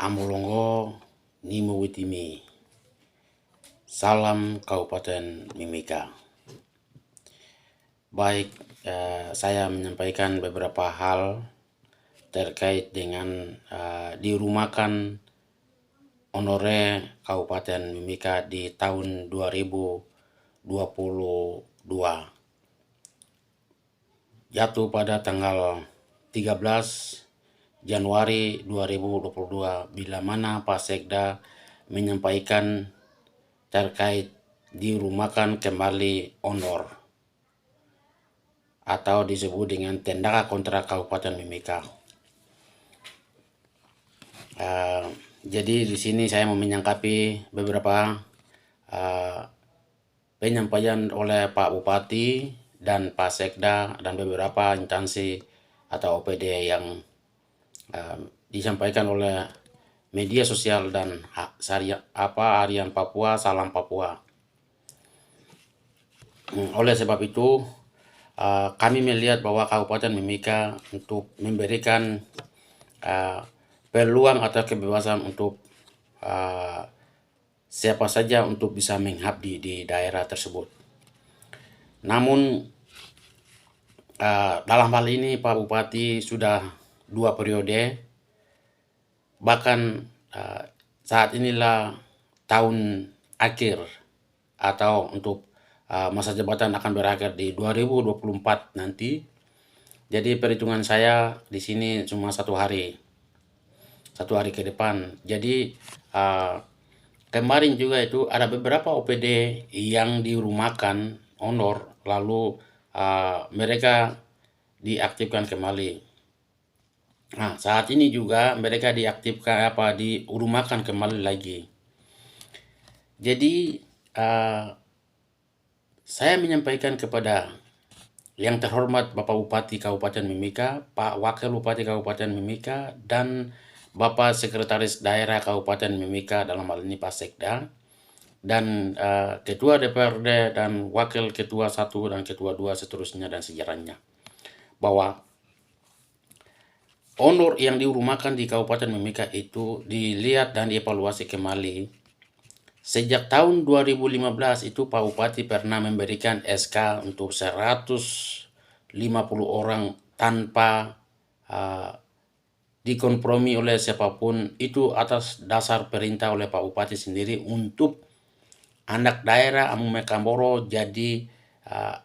Amolongo Nimo Witimi. Salam Kabupaten Mimika. Baik, saya menyampaikan beberapa hal terkait dengan dirumahkan honore Kabupaten Mimika di tahun 2022. Jatuh pada tanggal 13 Januari 2022 bila mana Pak Sekda menyampaikan terkait dirumahkan kembali honor atau disebut dengan tendaka kontrak Kabupaten Mimika. Jadi di sini saya mau menyangkapi beberapa penyampaian oleh Pak Bupati dan Pak Sekda dan beberapa instansi atau OPD yang disampaikan oleh media sosial dan harian Papua, Salam Papua. Oleh sebab itu, kami melihat bahwa Kabupaten Mimika untuk memberikan peluang atau kebebasan untuk siapa saja untuk bisa mengabdi di daerah tersebut. Namun dalam hal ini Pak Bupati sudah 2 periode, bahkan saat inilah tahun akhir atau untuk masa jabatan akan berakhir di 2024 nanti. Jadi perhitungan saya di sini cuma 1 hari ke depan. Jadi kemarin juga itu ada beberapa OPD yang dirumahkan honor lalu mereka diaktifkan kembali. Nah, saat ini juga mereka dirumahkan kembali lagi. Jadi saya menyampaikan kepada yang terhormat Bapak Bupati Kabupaten Mimika, Pak Wakil Bupati Kabupaten Mimika, dan Bapak Sekretaris Daerah Kabupaten Mimika dalam hal ini Pak Sekda, dan Ketua DPRD dan Wakil Ketua 1 dan Ketua 2 seterusnya dan sejarahnya, bahwa honor yang dirumahkan di Kabupaten Mimika itu dilihat dan dievaluasi kembali. Sejak tahun 2015 itu Pak Bupati pernah memberikan SK untuk 150 orang tanpa dikompromi oleh siapapun, itu atas dasar perintah oleh Pak Bupati sendiri untuk anak daerah Amume Kamboro jadi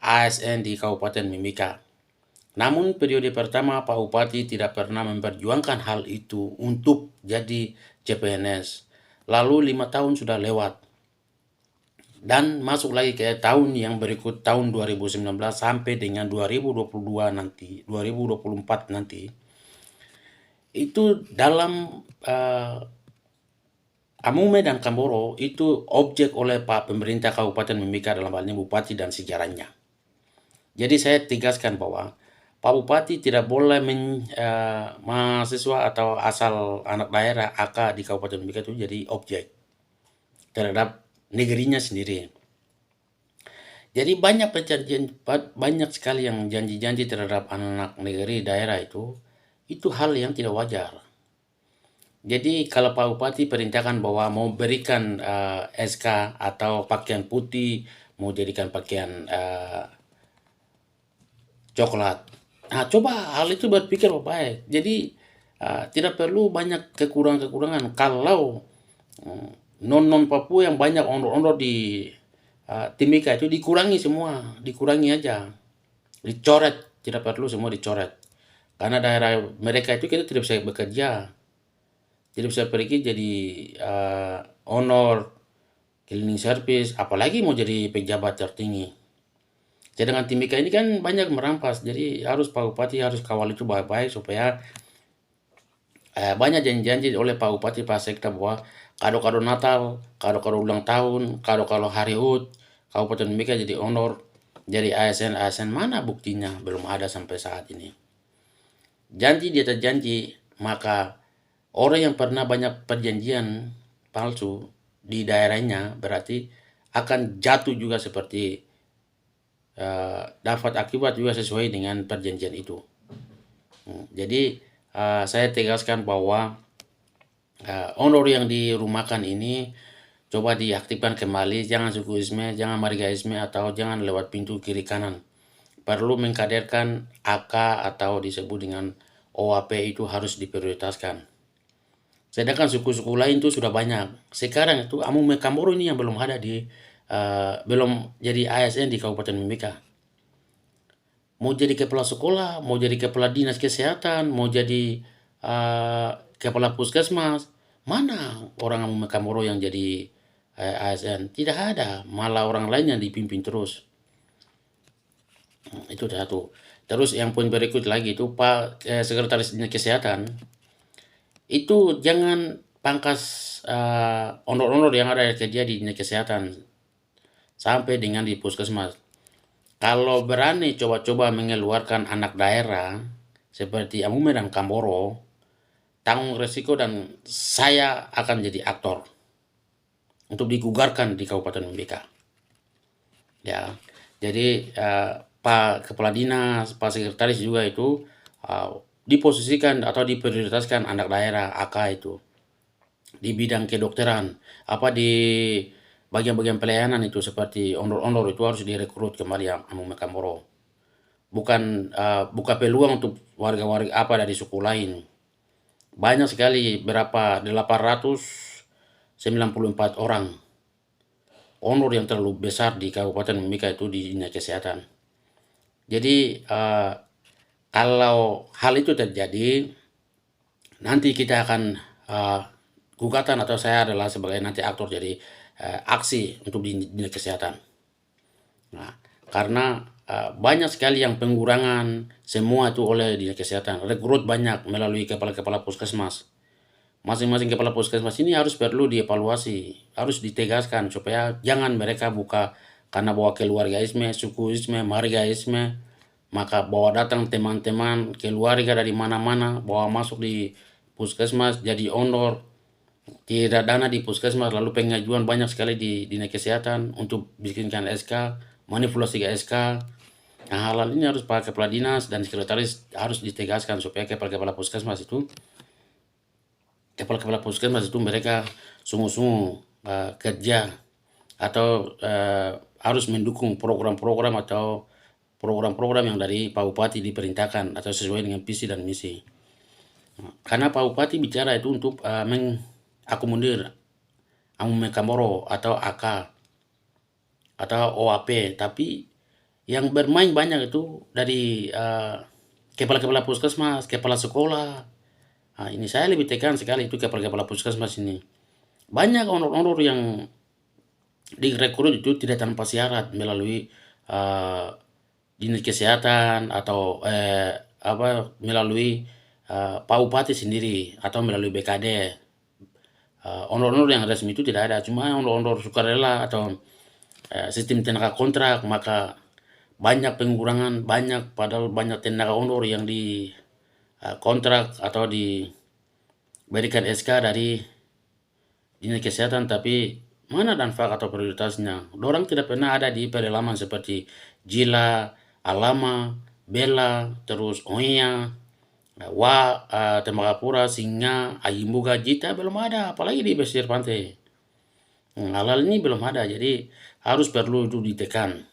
ASN di Kabupaten Mimika. Namun periode pertama Pak Bupati tidak pernah memperjuangkan hal itu untuk jadi CPNS. Lalu 5 tahun sudah lewat. Dan masuk lagi ke tahun yang berikut, tahun 2019 sampai dengan 2022 nanti, 2024 nanti. Itu dalam Amume dan Kamboro itu objek oleh Pak pemerintah Kabupaten Mimika dalam hal ini Bupati dan sejarahnya. Jadi saya tegaskan bahwa Pak Bupati tidak boleh mahasiswa atau asal anak daerah AK di Kabupaten Mimika itu jadi objek terhadap negerinya sendiri. Jadi banyak sekali yang janji-janji terhadap anak negeri daerah itu hal yang tidak wajar. Jadi kalau Pak Bupati perintahkan bahwa mau berikan SK atau pakaian putih, mau jadikan pakaian coklat. Nah, coba hal itu berpikir baik. Jadi tidak perlu banyak kekurangan-kekurangan. Kalau non Papua yang banyak honor di Timika itu dikurangi semua, dikurangi aja, dicoret, tidak perlu semua dicoret. Karena daerah mereka itu kita tidak bisa bekerja, tidak bisa pergi jadi honor, cleaning service, apalagi mau jadi pejabat tertinggi. Sedangkan Timika ini kan banyak merampas, jadi harus Pak Bupati harus kawal itu baik-baik supaya banyak janji-janji oleh Pak Bupati, Pak Sekda bahwa kado-kado Natal, kado-kado ulang tahun, kado-kado hari HUT, Kabupaten Mimika jadi honor, jadi ASN mana buktinya? Belum ada sampai saat ini. Janji di atas janji, maka orang yang pernah banyak perjanjian palsu di daerahnya berarti akan jatuh juga seperti dapat akibat juga sesuai dengan perjanjian itu. Jadi saya tegaskan bahwa honor yang dirumahkan ini coba diaktifkan kembali, jangan sukuisme, jangan marigaisme, atau jangan lewat pintu kiri kanan. Perlu mengkaderkan AK atau disebut dengan OAP itu harus diprioritaskan. Sedangkan suku-suku lain itu sudah banyak. Sekarang itu Amu Mekamboro ini yang belum ada belum jadi ASN di Kabupaten Mimika. Mau jadi kepala sekolah, mau jadi kepala dinas kesehatan, mau jadi kepala puskesmas, mana orang Amu Mekamboro yang jadi ASN? Tidak ada, malah orang lain yang dipimpin terus. Itu satu. Terus yang poin berikut lagi itu Pak Sekretaris Dinas Kesehatan itu jangan pangkas honor-honor yang ada kerja di Dinas Kesehatan sampai dengan di puskesmas. Kalau berani coba-coba mengeluarkan anak daerah seperti Amume dan Kamboro, tanggung resiko dan saya akan jadi aktor untuk digugarkan di Kabupaten Mimika. Ya, jadi Pak Kepala Dinas, Pak Sekretaris juga itu diposisikan atau diprioritaskan anak daerah AK itu di bidang kedokteran, di bagian-bagian pelayanan itu seperti honor-honor itu harus direkrut kembali Amu Mekamboro. Bukan buka peluang untuk warga-warga dari suku lain. Banyak sekali, berapa 894 orang honor yang terlalu besar di Kabupaten Mimika itu di Dinas Kesehatan. Jadi kalau hal itu terjadi, nanti kita akan gugatan atau saya adalah sebagai nanti aktor jadi aksi untuk di Dinas Kesehatan. Nah, karena banyak sekali yang pengurangan semua itu oleh Dinas Kesehatan. Rekrut banyak melalui kepala-kepala puskesmas. Masing-masing kepala puskesmas ini harus perlu dievaluasi, harus ditegaskan supaya jangan mereka buka karena bawa keluargaisme, sukuisme, margaisme, maka bawa datang teman-teman keluarga dari mana-mana, bawa masuk di puskesmas jadi honor, tidak dana di puskesmas, lalu pengajuan banyak sekali di Dinas Kesehatan untuk bikinkan SK, manipulasi SK. Nah, hal ini harus Pak Kepala Dinas dan Sekretaris harus ditegaskan supaya kepala-kepala puskesmas itu mereka sungguh-sungguh kerja atau harus mendukung program-program atau program-program yang dari Pak Bupati diperintahkan atau sesuai dengan visi dan misi. Karena Pak Bupati bicara itu untuk mengakomodir Amu Mekamboro atau AK atau OAP, tapi yang bermain banyak itu dari kepala-kepala puskesmas, kepala sekolah. Nah, ini saya lebih tekan sekali itu kepala-kepala puskesmas ini. Banyak honor-honor yang direkrut itu tidak tanpa syarat melalui Dinas Kesehatan atau melalui Pak Bupati sendiri atau melalui BKD. Honor-honor yang resmi itu tidak ada, cuma honor-honor sukarela atau sistem tenaga kontrak, maka banyak pengurangan, padahal banyak tenaga honor yang di kontrak atau diberikan SK dari Dinas Kesehatan, tapi mana danfak atau prioritasnya? Orang tidak pernah ada di pedalaman seperti Jila, Alama, Bela, terus Oya, Tembagapura, Singa, Ayimbuga, Jita belum ada, apalagi di pesisir pantai. Hal ini belum ada, jadi harus perlu itu ditekan,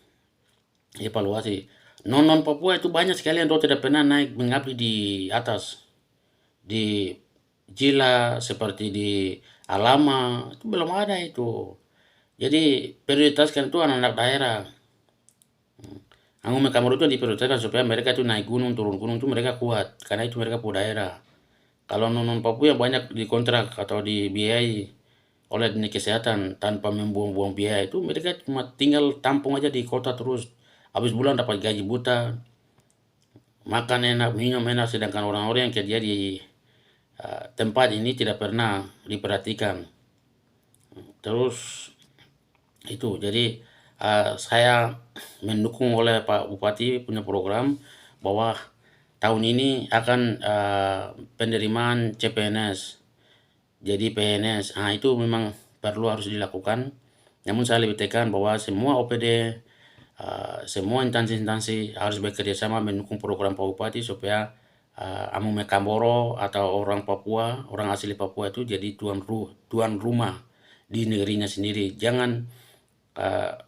evaluasi. Non Papua itu banyak sekali yang tidak pernah naik mengabdi di atas, di Jila seperti di Alama itu belum ada itu. Jadi prioritaskan itu anak-anak daerah. Amu Mekamboro itu diprioritaskan supaya mereka itu naik gunung, turun gunung itu mereka kuat, karena itu mereka punya daerah. Kalau non Papua banyak dikontrak atau dibiayai oleh Dinas Kesehatan tanpa membuang-buang biaya, itu mereka cuma tinggal tampung aja di kota terus. Habis bulan dapat gaji buta, makan enak, minum enak, sedangkan orang-orang yang kerja di tempat ini tidak pernah diperhatikan. Terus itu, jadi saya mendukung oleh Pak Bupati punya program bahwa tahun ini akan penerimaan CPNS jadi PNS. Nah, itu memang perlu harus dilakukan. Namun saya lebih tekan bahwa semua OPD, semua instansi-instansi harus bekerja sama mendukung program Pak Bupati supaya Amu Mekamboro atau orang Papua, orang asli Papua itu jadi tuan rumah di negerinya sendiri. Jangan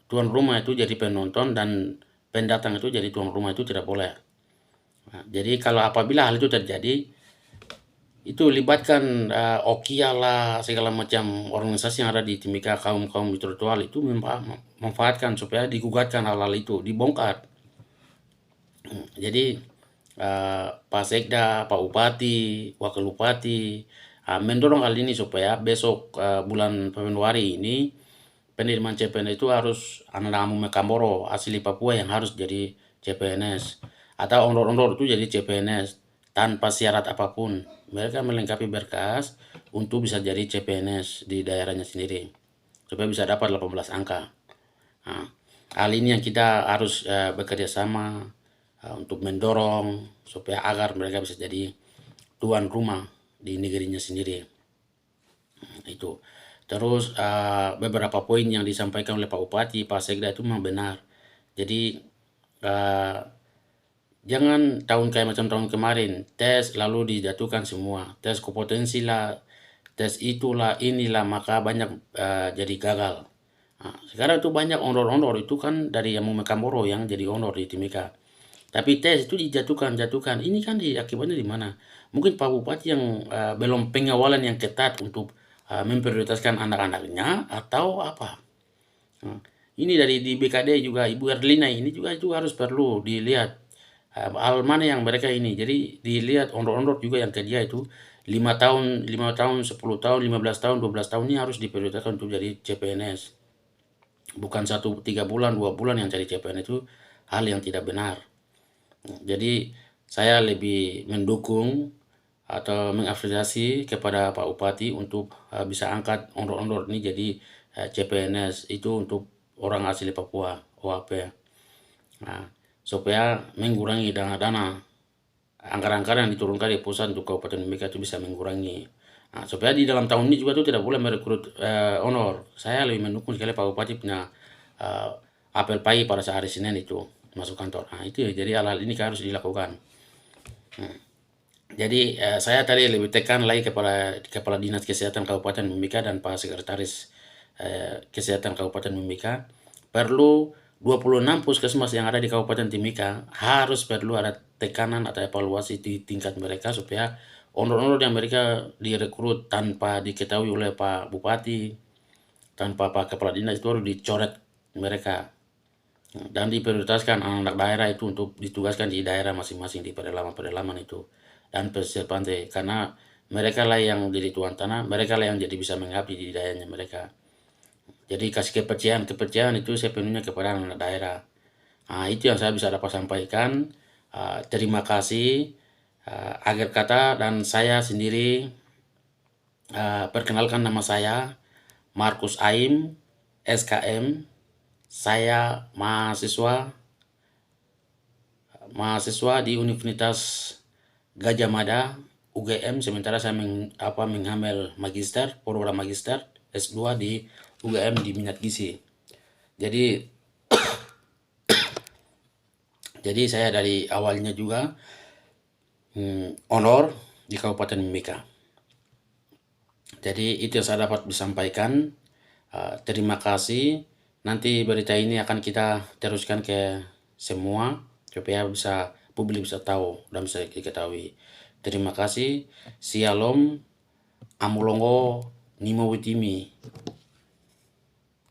tuan rumah itu jadi penonton dan pendatang itu jadi tuan rumah, itu tidak boleh. Jadi kalau apabila hal itu terjadi, itu libatkan Okia lah, segala macam organisasi yang ada di Timika, kaum intelektual itu memanfaatkan supaya digugatkan hal-hal itu, dibongkar. Jadi Pak Sekda, Pak Bupati, Wakil Bupati mendorong hal ini supaya besok bulan Februari ini penerimaan CPNS itu harus anak Amu Mekamboro asli Papua yang harus jadi CPNS, atau ondor-ondor itu jadi CPNS tanpa syarat apapun. Mereka melengkapi berkas untuk bisa jadi CPNS di daerahnya sendiri supaya bisa dapat 18 angka. Nah, hal ini yang kita harus bekerja sama untuk mendorong supaya agar mereka bisa jadi tuan rumah di negerinya sendiri. Itu. Terus beberapa poin yang disampaikan oleh Pak Bupati, Pak Sekda itu memang benar. Jadi jangan tahun kayak macam tahun kemarin, tes lalu dijatuhkan semua. Tes kompetensi lah, tes itulah, inilah, maka banyak jadi gagal. Nah, sekarang itu banyak ondor-ondor itu kan dari yang Mekamboro yang jadi ondor di Timika. Tapi tes itu dijatuhkan. Ini kan akibatnya di mana? Mungkin Pak Bupati yang belum pengawalan yang ketat untuk memprioritaskan anak-anaknya atau apa. Nah, ini dari di BKD juga Ibu Erlina ini juga itu harus perlu dilihat hal mana yang mereka ini. Jadi dilihat ondor-ondor juga yang kerja itu 5 tahun, 10 tahun, 15 tahun, 12 tahun ini harus diprioritaskan untuk jadi CPNS. Bukan 3 bulan, 2 bulan yang cari CPNS itu hal yang tidak benar. Jadi saya lebih mendukung atau mengapresiasi kepada Pak Bupati untuk bisa angkat ondor-ondor ini jadi CPNS itu untuk orang asli Papua, OAP. Nah, supaya mengurangi dana-dana anggaran-anggaran yang diturunkan di pusat untuk Kabupaten Mimika itu bisa mengurangi. Nah, supaya di dalam tahun ini juga itu tidak boleh merekrut honor. Saya lebih mendukung sekali Pak Bupati punya apel pagi pada saat hari Senin itu masuk kantor. Nah, itu ya, jadi hal-hal ini harus dilakukan. Jadi saya tadi lebih tekan lagi kepada Kepala Dinas Kesehatan Kabupaten Mimika dan Pak Sekretaris Kesehatan Kabupaten Mimika, perlu 26 puskesmas yang ada di Kabupaten Timika harus perlu ada tekanan atau evaluasi di tingkat mereka supaya ondor-ondor yang mereka direkrut tanpa diketahui oleh Pak Bupati, tanpa Pak Kepala Dinas itu harus dicoret mereka dan diprioritaskan anak-anak daerah itu untuk ditugaskan di daerah masing-masing di pedalaman-pedalaman itu dan pesisir pantai, karena mereka lah yang jadi tuan tanah, mereka lah yang jadi bisa mengabdi di daerahnya mereka. Jadi kasih kepercayaan itu sepenuhnya kepada anak daerah. Nah, itu yang saya bisa dapat sampaikan. Terima kasih. Akhir kata, dan saya sendiri perkenalkan, nama saya Markus Aim, SKM. Saya mahasiswa di Universitas Gajah Mada, UGM. Sementara saya mengambil magister, program magister S2 di UGM di minat gizi. Jadi saya dari awalnya juga honor di Kabupaten Mimika. Jadi itu yang saya dapat disampaikan. Terima kasih. Nanti berita ini akan kita teruskan ke semua supaya publik bisa tahu dan bisa diketahui. Terima kasih. Shalom. Amulongo Nimo Witimi.